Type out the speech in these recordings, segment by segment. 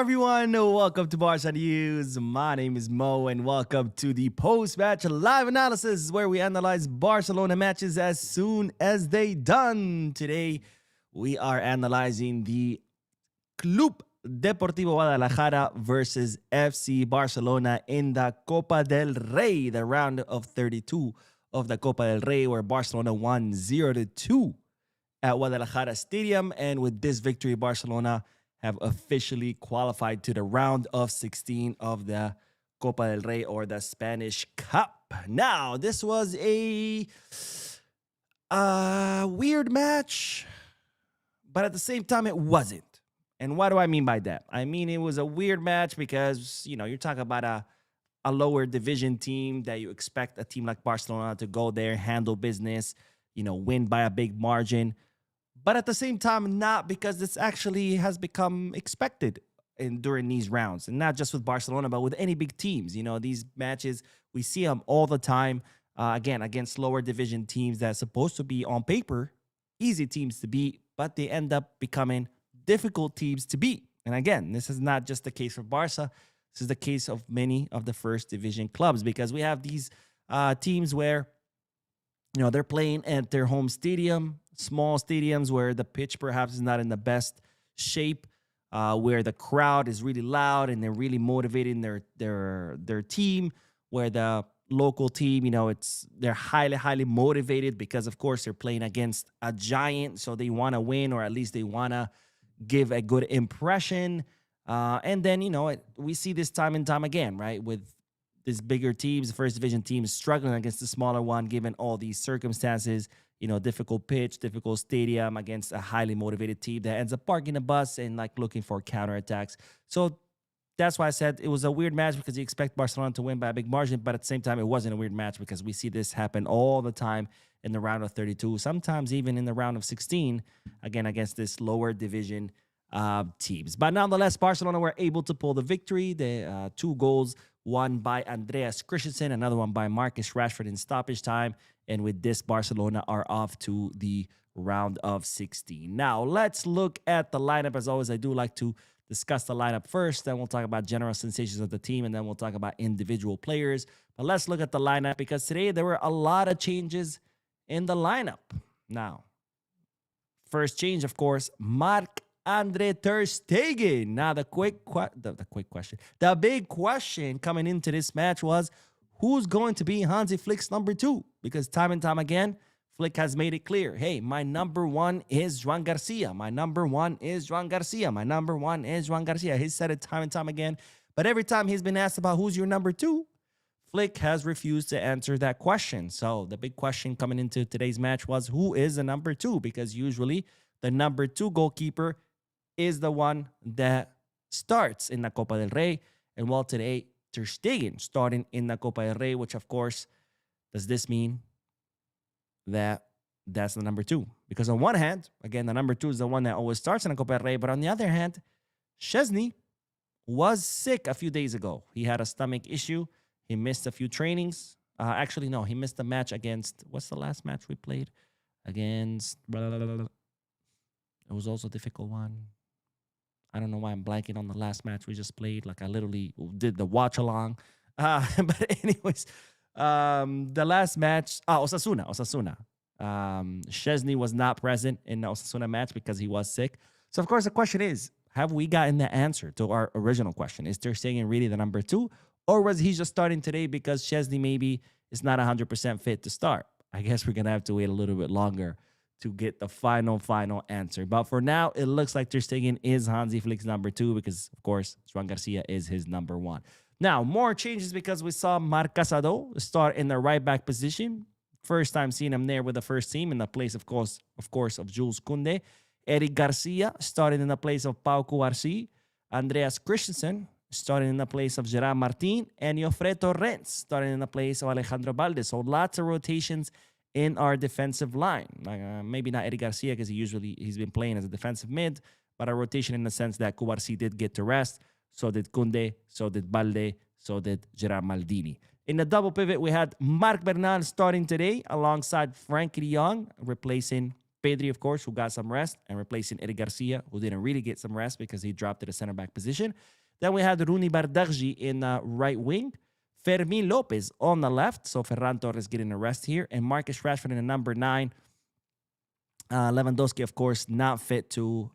everyone. Welcome to Barca News. My name is Mo, and welcome to the post-match live analysis where we analyze Barcelona matches as soon as they done. Today, we are analyzing the Club Deportivo Guadalajara versus FC Barcelona in the Copa del Rey, the round of 32 of the Copa del Rey, where Barcelona won 0-2 at Guadalajara Stadium. And with this victory, Barcelona have officially qualified to the round of 16 of the Copa del Rey, or the Spanish Cup. Now, this was a weird match, but at the same time, it wasn't. And what do I mean by that? I mean, it was a weird match because, you're talking about a lower division team that you expect a team like Barcelona to go there, handle business, win by a big margin. But at the same time, not, because this actually has become expected during these rounds. And not just with Barcelona, but with any big teams. These matches, we see them all the time, again, against lower division teams that are supposed to be, on paper, easy teams to beat, but they end up becoming difficult teams to beat. And again, this is not just the case for Barca. This is the case of many of the first division clubs, because we have these teams where, they're playing at their home stadium, small stadiums where the pitch perhaps is not in the best shape, where the crowd is really loud and they're really motivating their team, where the local team, they're highly motivated because, of course, they're playing against a giant, so they want to win, or at least they want to give a good impression. And then, we see this time and time again, right, with these bigger teams, the first division teams struggling against the smaller one, given all these circumstances, difficult pitch, difficult stadium against a highly motivated team that ends up parking the bus and looking for counterattacks. So that's why I said it was a weird match, because you expect Barcelona to win by a big margin, but at the same time, it wasn't a weird match because we see this happen all the time in the round of 32, sometimes even in the round of 16, again, against this lower division teams. But nonetheless, Barcelona were able to pull the victory. The 2 goals, one by Andreas Christensen, another one by Marcus Rashford in stoppage time. And with this, Barcelona are off to the round of 16. Now, let's look at the lineup. As always, I do like to discuss the lineup first, then we'll talk about general sensations of the team, and then we'll talk about individual players. But let's look at the lineup, because today there were a lot of changes in the lineup. Now, first change, of course, Marc-Andre ter Stegen. Now, the big question coming into this match was, who's going to be Hansi Flick's number 2? Because time and time again, Flick has made it clear, hey, my number 1 is Joan Garcia. My number 1 is Joan Garcia. My number 1 is Joan Garcia. He's said it time and time again. But every time he's been asked about who's your number 2, Flick has refused to answer that question. So the big question coming into today's match was, who is the number 2? Because usually the number 2 goalkeeper is the one that starts in the Copa del Rey. And while today, ter Stegen starting in the Copa del Rey, which, of course, does this mean that that's the number 2? Because on one hand, again, the number 2 is the one that always starts in the Copa del Rey. But on the other hand, Szczesny was sick a few days ago. He had a stomach issue. He missed a few trainings. Actually, no, he missed the match against, what's the last match we played? Against, it was also a difficult one. I don't know why I'm blanking on the last match we just played. I literally did the watch along. But anyways, the last match, Osasuna. Szczesny was not present in the Osasuna match because he was sick. So, of course, the question is, have we gotten the answer to our original question? Is ter Stegen really the number 2? Or was he just starting today because Szczesny maybe is not 100% fit to start? I guess we're going to have to wait a little bit longer to get the final answer. But for now, it looks like ter Stegen is Hansi Flick's number 2 because, of course, Joan Garcia is his number 1. Now, more changes because we saw Marc Casado start in the right-back position. First time seeing him there with the first team in the place, of course, of Jules Koundé. Eric Garcia started in the place of Pau Cubarsí. Andreas Christensen starting in the place of Gerard Martin. And Jofre Torrents starting in the place of Alejandro Balde. So lots of rotations in our defensive line. Maybe not Eric Garcia because he's been playing as a defensive mid, but a rotation in the sense that Cubarsí did get to rest. So did Koundé, so did Balde, so did Gerard Maldini. In the double pivot, we had Marc Bernal starting today alongside Frankie de Jong, replacing Pedri, of course, who got some rest, and replacing Eric Garcia, who didn't really get some rest because he dropped to the center back position. Then we had Rooney Bardghji in right wing, Fermin Lopez on the left, so Ferran Torres getting a rest here, and Marcus Rashford in the number 9. Lewandowski, of course, not fit to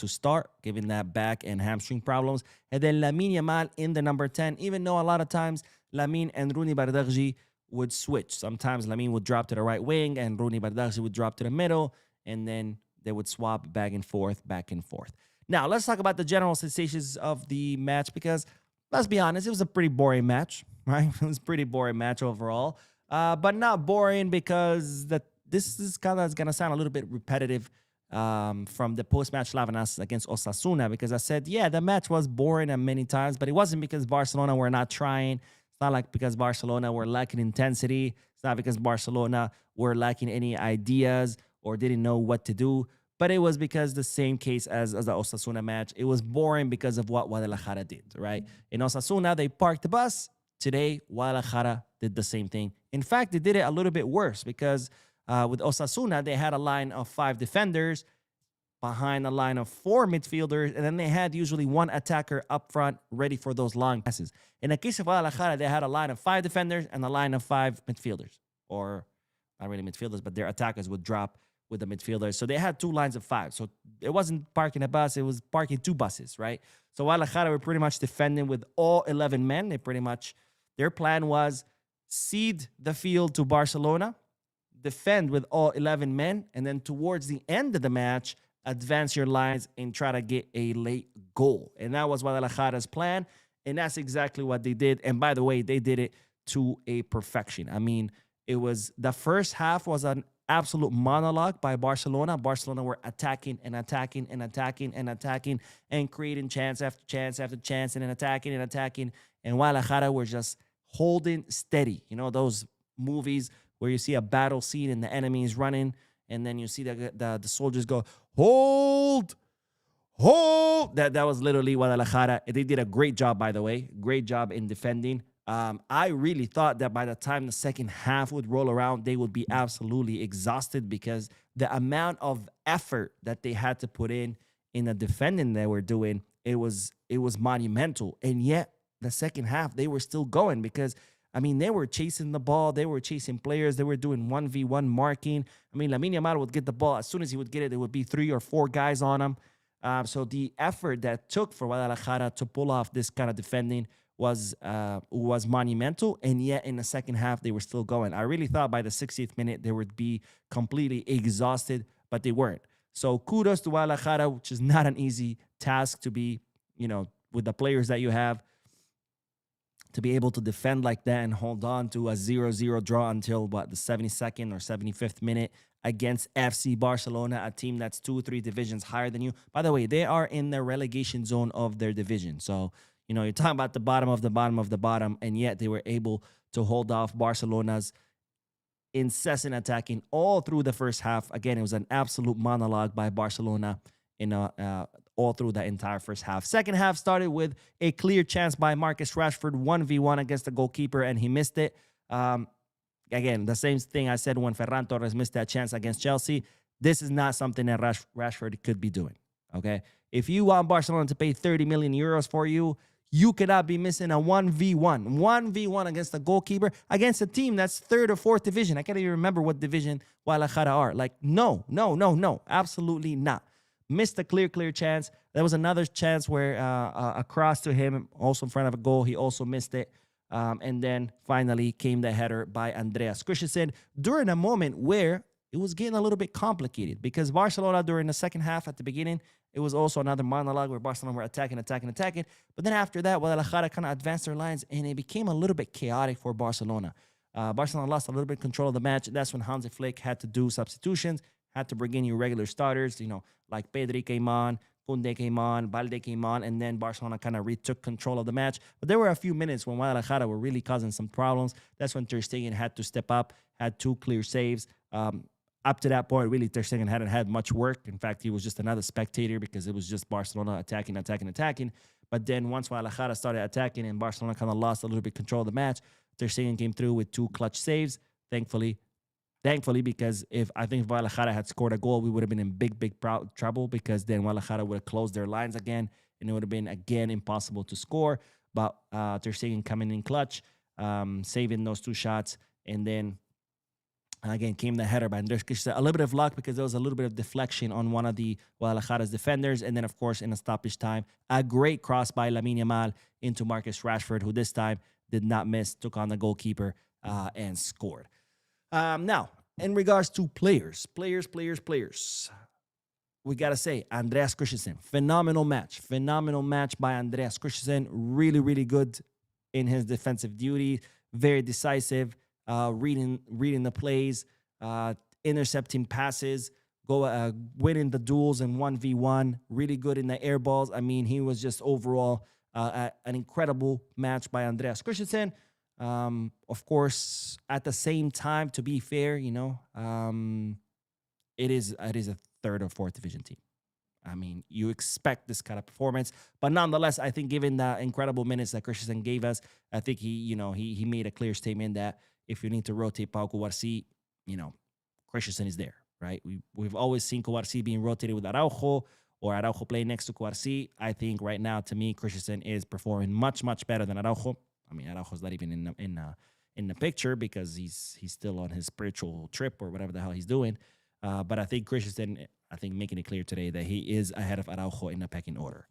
start, given that back and hamstring problems. And then Lamine Yamal in the number 10, even though a lot of times Lamine and Rooney Bardghji would switch. Sometimes Lamine would drop to the right wing and Rooney Bardghji would drop to the middle, and then they would swap back and forth. Now, let's talk about the general sensations of the match, because let's be honest, it was a pretty boring match, right? It was a pretty boring match overall, but not boring because this is kind of going to sound a little bit repetitive from the post-match Lavanas against Osasuna, because I said, yeah, the match was boring at many times, but it wasn't because Barcelona were not trying. It's not like because Barcelona were lacking intensity. It's not because Barcelona were lacking any ideas or didn't know what to do. But it was because the same case as the Osasuna match. It was boring because of what Guadalajara did, right? In Osasuna, they parked the bus. Today, Guadalajara did the same thing. In fact, they did it a little bit worse because with Osasuna, they had a line of 5 defenders behind a line of 4 midfielders, and then they had usually 1 attacker up front ready for those long passes. In the case of Guadalajara, they had a line of 5 defenders and a line of 5 midfielders, or not really midfielders, but their attackers would drop with the midfielders. So they had 2 lines of 5. So it wasn't parking a bus, it was parking 2 buses, right? So Guadalajara were pretty much defending with all 11 men. Their plan was cede the field to Barcelona, defend with all 11 men, and then towards the end of the match, advance your lines and try to get a late goal. And that was Guadalajara's plan, and that's exactly what they did. And by the way, they did it to a perfection. I mean, the first half was an absolute monologue by Barcelona. Barcelona were attacking and creating chance after chance after chance, and then attacking. And Guadalajara were just holding steady. You know, those movies where you see a battle scene and the enemy is running, and then you see the soldiers go, hold. That was literally Guadalajara. They did a great job, by the way. Great job in defending. I really thought that by the time the second half would roll around, they would be absolutely exhausted, because the amount of effort that they had to put in the defending they were doing, it was monumental. And yet, the second half, they were still going, because I mean, they were chasing the ball. They were chasing players. They were doing 1v1 marking. I mean, Lamine Yamal would get the ball. As soon as he would get it, there would be 3 or 4 guys on him. So the effort that took for Guadalajara to pull off this kind of defending was monumental. And yet, in the second half, they were still going. I really thought by the 60th minute, they would be completely exhausted, but they weren't. So kudos to Guadalajara, which is not an easy task to be, with the players that you have, to be able to defend like that and hold on to a 0-0 draw until, the 72nd or 75th minute against FC Barcelona, a team that's 2 or 3 divisions higher than you. By the way, they are in the relegation zone of their division. So, you're talking about the bottom of the bottom of the bottom, and yet they were able to hold off Barcelona's incessant attacking all through the first half. Again, it was an absolute monologue by Barcelona all through the entire first half. Second half started with a clear chance by Marcus Rashford, 1v1 against the goalkeeper, and he missed it. Again, the same thing I said when Ferran Torres missed that chance against Chelsea. This is not something that Rashford could be doing, okay? If you want Barcelona to pay 30 million euros for you, you cannot be missing a 1v1 against the goalkeeper, against a team that's 3rd or 4th division. I can't even remember what division Guadalajara are. No, absolutely not. Missed a clear chance. There was another chance where a cross to him, also in front of a goal. He also missed it. And then finally came the header by Andreas Christensen during a moment where it was getting a little bit complicated, because Barcelona during the second half at the beginning, it was also another monologue where Barcelona were attacking. But then after that, Guadalajara kind of advanced their lines, and it became a little bit chaotic for Barcelona. Barcelona lost a little bit control of the match. That's when Hansi Flick had to do substitutions, had to bring in your regular starters, like Pedri came on, Koundé came on, Balde came on, and then Barcelona kind of retook control of the match. But there were a few minutes when Guadalajara were really causing some problems. That's when Ter Stegen had to step up, had 2 clear saves. Up to that point, really, Ter Stegen hadn't had much work. In fact, he was just another spectator, because it was just Barcelona attacking. But then once Guadalajara started attacking and Barcelona kind of lost a little bit control of the match, Ter Stegen came through with 2 clutch saves. Thankfully, Thankfully, because if I think if Guadalajara had scored a goal, we would have been in big trouble because then Guadalajara would have closed their lines again and it would have been again impossible to score. But Ter Stegen coming in clutch, saving those two shots, and then again came the header by Andres Christensen. A little bit of luck because there was a little bit of deflection on one of the Guadalajara's defenders, and then of course in a stoppage time, a great cross by Lamine Yamal into Marcus Rashford, who this time did not miss, took on the goalkeeper and scored. Now, in regards to players, we got to say, Andreas Christensen, phenomenal match by Andreas Christensen. Really, really good in his defensive duty, very decisive, reading the plays, intercepting passes, winning the duels in 1v1, really good in the air balls. I mean, he was just overall an incredible match by Andreas Christensen. Of course, at the same time, to be fair, it is a third or fourth division team. I mean, you expect this kind of performance, but nonetheless, I think given the incredible minutes that Christensen gave us, I think he made a clear statement that if you need to rotate Pau Cubarsí, Christensen is there, right? We've always seen Cubarsí being rotated with Araujo or Araujo playing next to Cubarsí. I think right now, to me, Christensen is performing much better than Araujo. I mean, Araujo's not even in the picture because he's still on his spiritual trip or whatever the hell he's doing. But I think Christensen, making it clear today that he is ahead of Araujo in the pecking order.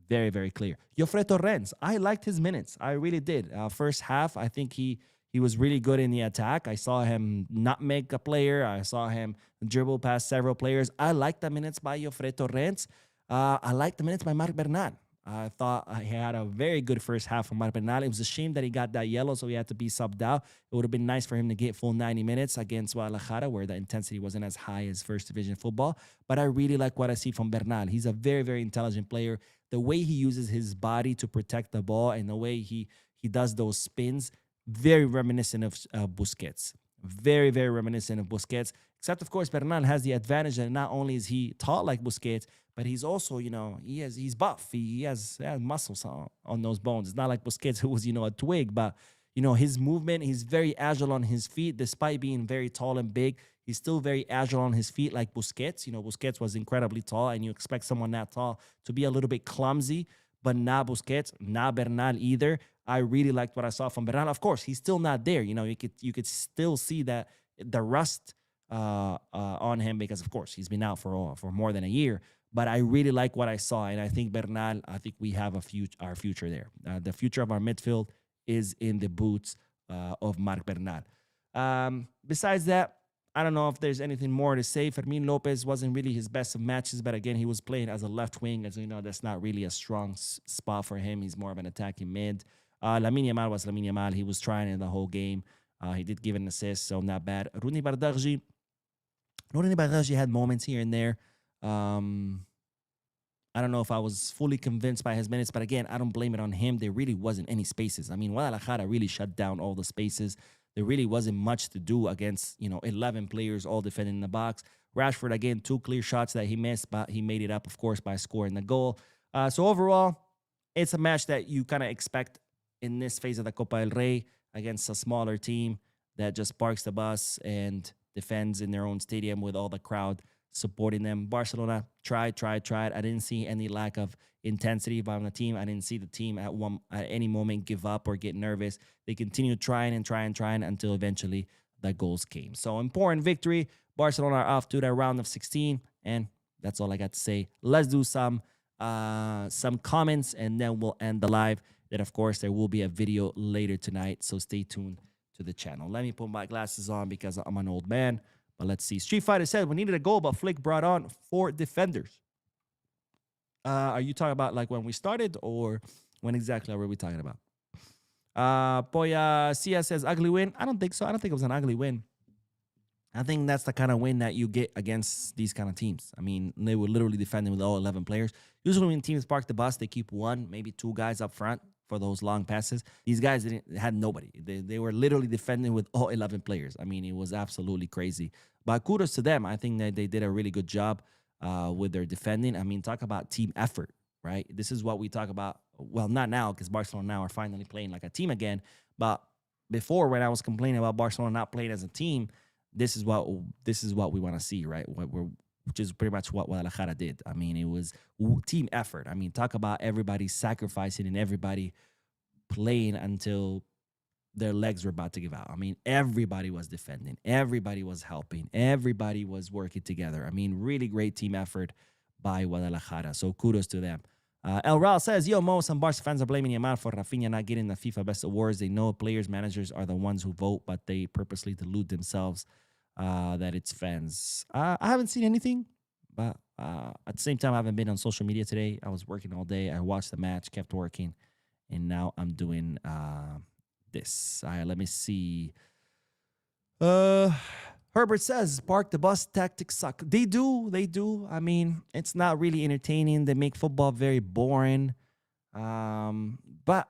Very, very clear. Jofre Torrens, I liked his minutes. I really did. First half, I think he was really good in the attack. I saw him not make a player. I saw him dribble past several players. I liked the minutes by Jofre Torrens. I liked the minutes by Marc Bernal. I thought he had a very good first half from Marc Bernal. It was a shame that he got that yellow, so he had to be subbed out. It would have been nice for him to get full 90 minutes against Guadalajara, where the intensity wasn't as high as first division football. But I really like what I see from Bernal. He's a very, very intelligent player. The way he uses his body to protect the ball and the way he does those spins, very reminiscent of Busquets. Very, very reminiscent of Busquets. Except, of course, Bernal has the advantage that not only is he tall like Busquets, but he's also, he's buff. He has muscles on those bones. It's not like Busquets, who was, a twig. But, his movement, he's very agile on his feet. Despite being very tall and big, he's still very agile on his feet like Busquets. Busquets was incredibly tall, and you expect someone that tall to be a little bit clumsy. But not Busquets, not Bernal either. I really liked what I saw from Bernal. Of course, he's still not there. You could still see that the rust on him because, of course, he's been out for more than a year. But I really like what I saw, and I think Bernal, we have our future there. The future of our midfield is in the boots of Marc Bernal. Besides that, I don't know if there's anything more to say. Fermin Lopez wasn't really his best of matches, but again, he was playing as a left wing. As you know, that's not really a strong spot for him. He's more of an attacking mid. Lamine Yamal was Lamine Yamal. He was trying in the whole game. He did give an assist, so not bad. Rooney Bardarji had moments here and there. I don't know if I was fully convinced by his minutes, but again, I don't blame it on him. There really wasn't any spaces. I mean, Guadalajara really shut down all the spaces. There really wasn't much to do against, 11 players all defending in the box. Rashford, again, 2 clear shots that he missed, but he made it up, of course, by scoring the goal. So overall, it's a match that you kind of expect in this phase of the Copa del Rey against a smaller team that just parks the bus and defends in their own stadium with all the crowd supporting them. Barcelona tried. I didn't see any lack of intensity by the team. I didn't see the team at any moment give up or get nervous. They continued trying until eventually the goals came. So important victory. Barcelona are off to their round of 16, and that's all I got to say. Let's do some comments, and then we'll end the live. Then, of course, there will be a video later tonight, so stay tuned to the channel. Let me put my glasses on because I'm an old man. But let's see. Street Fighter said we needed a goal, but Flick brought on 4 defenders. Are you talking about like when we started, or when exactly were we talking about? Poya Sia says ugly win. I don't think so. I don't think it was an ugly win. I think that's the kind of win that you get against these kind of teams. I mean, they were literally defending with all 11 players. Usually when teams park the bus, they keep 1, maybe 2 guys up front for those long passes. These guys had nobody. They were literally defending with all 11 players. I mean, it was absolutely crazy. But kudos to them. I think that they did a really good job with their defending. I mean, talk about team effort, right? This is what we talk about. Well, not now, because Barcelona now are finally playing like a team again. But before, when I was complaining about Barcelona not playing as a team, this is what we want to see, right? Which is pretty much what Guadalajara did. I mean, it was team effort. I mean, talk about everybody sacrificing and everybody playing until their legs were about to give out. I mean, everybody was defending, everybody was helping, everybody was working together. I mean, really great team effort by Guadalajara. So kudos to them. El Ral says, yo, Mo, some Barca fans are blaming Yamal for Rafinha not getting the FIFA Best Awards. They know players, managers are the ones who vote, but they purposely delude themselves that it's fans. I haven't seen anything, but at the same time, I haven't been on social media today. I was working all day. I watched the match, kept working, and now I'm doing this. Let me see. Herbert says, park the bus tactics suck. They do. I mean, it's not really entertaining. They make football very boring. But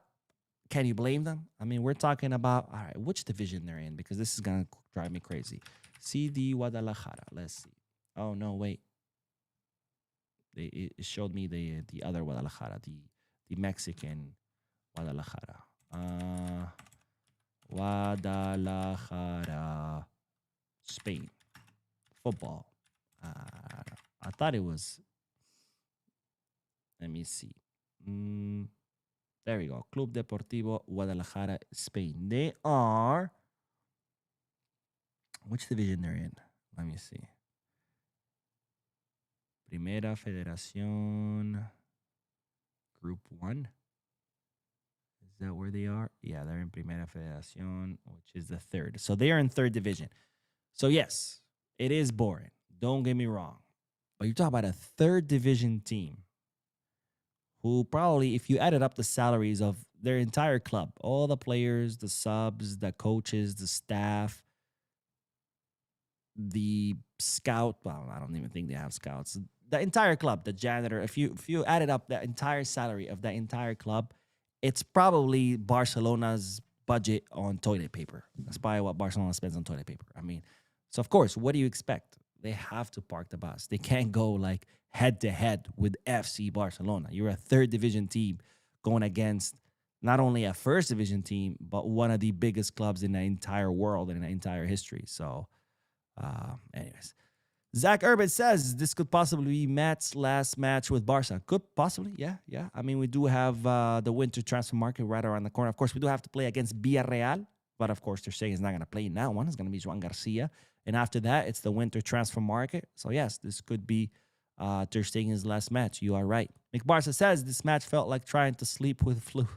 can you blame them? I mean, we're talking about, all right, which division they're in, because this is going to drive me crazy. CD Guadalajara. Let's see. Oh, no, wait. It showed me the other Guadalajara, the Mexican Guadalajara. Guadalajara, Spain. Football. I thought it was. Let me see. There we go. Club Deportivo Guadalajara, Spain. They are. Which division they're in? Let me see. Primera Federación, Group 1. Is that where they are? Yeah, they're in Primera Federación, which is the third. So they are in third division. So yes, it is boring. Don't get me wrong. But you're talking about a third division team who probably, if you added up the salaries of their entire club, all the players, the subs, the coaches, the staff, the scout, well, I don't even think they have scouts. The entire club, the janitor, if you added up the entire salary of that entire club, it's probably Barcelona's budget on toilet paper. That's probably what Barcelona spends on toilet paper. I mean, so of course, what do you expect? They have to park the bus. They can't go like head to head with FC Barcelona. You're a third division team going against not only a first division team, but one of the biggest clubs in the entire world and in the entire history. So, anyways. Zach Urban says this could possibly be Matt's last match with Barca. Could possibly, yeah. I mean, we do have the winter transfer market right around the corner. Of course, we do have to play against Villarreal, but of course, they're saying he's not going to play in that one. It's going to be Joan Garcia. And after that, it's the winter transfer market. So, yes, this could be Ter Stegen's last match. You are right. McBarca says this match felt like trying to sleep with flu.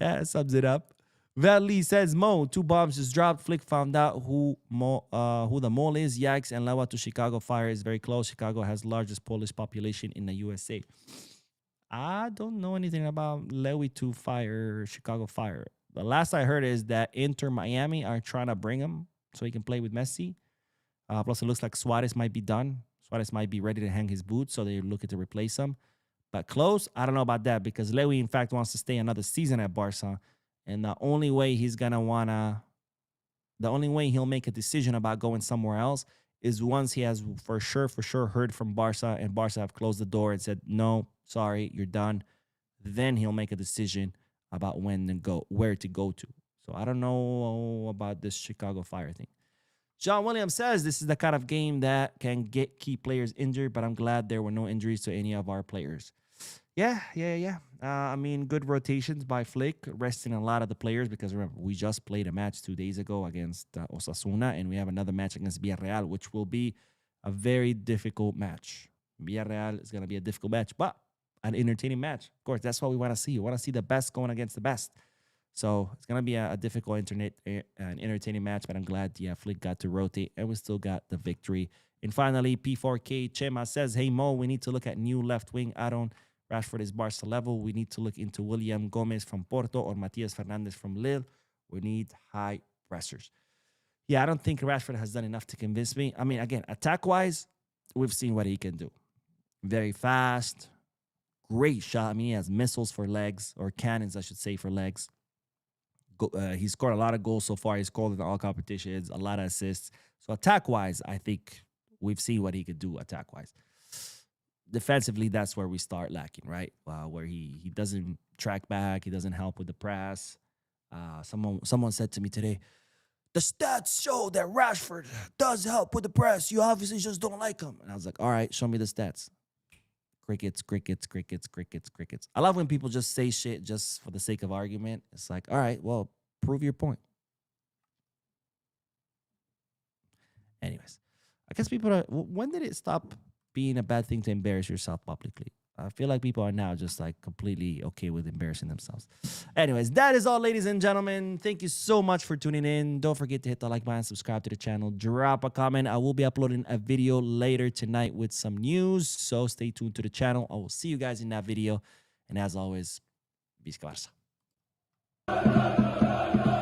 Yeah, it sums it up. Val Lee says, Mo, 2 bombs just dropped. Flick found out who the mole is. Yikes. And Lewa to Chicago Fire is very close. Chicago has the largest Polish population in the USA. I don't know anything about Lewy to Fire, Chicago Fire. The last I heard is that Inter Miami are trying to bring him so he can play with Messi. Plus, it looks like Suarez might be done. Suarez might be ready to hang his boots, so they're looking to replace him. But close, I don't know about that because Lewy, in fact, wants to stay another season at Barca. And the only way he'll make a decision about going somewhere else is once he has for sure heard from Barca and Barca have closed the door and said, no, sorry, you're done. Then he'll make a decision about where to go to. So I don't know about this Chicago Fire thing. John Williams says this is the kind of game that can get key players injured, but I'm glad there were no injuries to any of our players. Yeah. I mean, good rotations by Flick, resting a lot of the players because remember, we just played a match 2 days ago against Osasuna, and we have another match against Villarreal, which will be a very difficult match. Villarreal is going to be a difficult match, but an entertaining match. Of course, that's what we want to see. We want to see the best going against the best. So it's going to be a difficult an entertaining match, but I'm glad, Flick got to rotate, and we still got the victory. And finally, P4K Chema says, hey, Mo, we need to look at new left wing Aaron Rashford is Barca level. We need to look into William Gomez from Porto or Matias Fernandez from Lille. We need high pressers. Yeah, I don't think Rashford has done enough to convince me. I mean, again, attack-wise, we've seen what he can do. Very fast, great shot. I mean, he has missiles for legs, or cannons, I should say, for legs. He scored a lot of goals so far. He's scored in all competitions, a lot of assists. So attack-wise, I think we've seen what he could do attack-wise. Defensively, that's where we start lacking, right? Where he doesn't track back, he doesn't help with the press. Someone said to me today, the stats show that Rashford does help with the press. You obviously just don't like him. And I was like, all right, show me the stats. Crickets, crickets, crickets, crickets, crickets. I love when people just say shit just for the sake of argument. It's like, all right, well, prove your point. Anyways, I guess people are, when did it stop being a bad thing to embarrass yourself publicly? I feel like people are now just like completely okay with embarrassing themselves. Anyways, that is all, ladies and gentlemen. Thank you so much for tuning in. Don't forget to hit the like button, subscribe to the channel, drop a comment. I will be uploading a video later tonight with some news, so stay tuned to the channel. I will see you guys in that video. And as always, Visca Barça.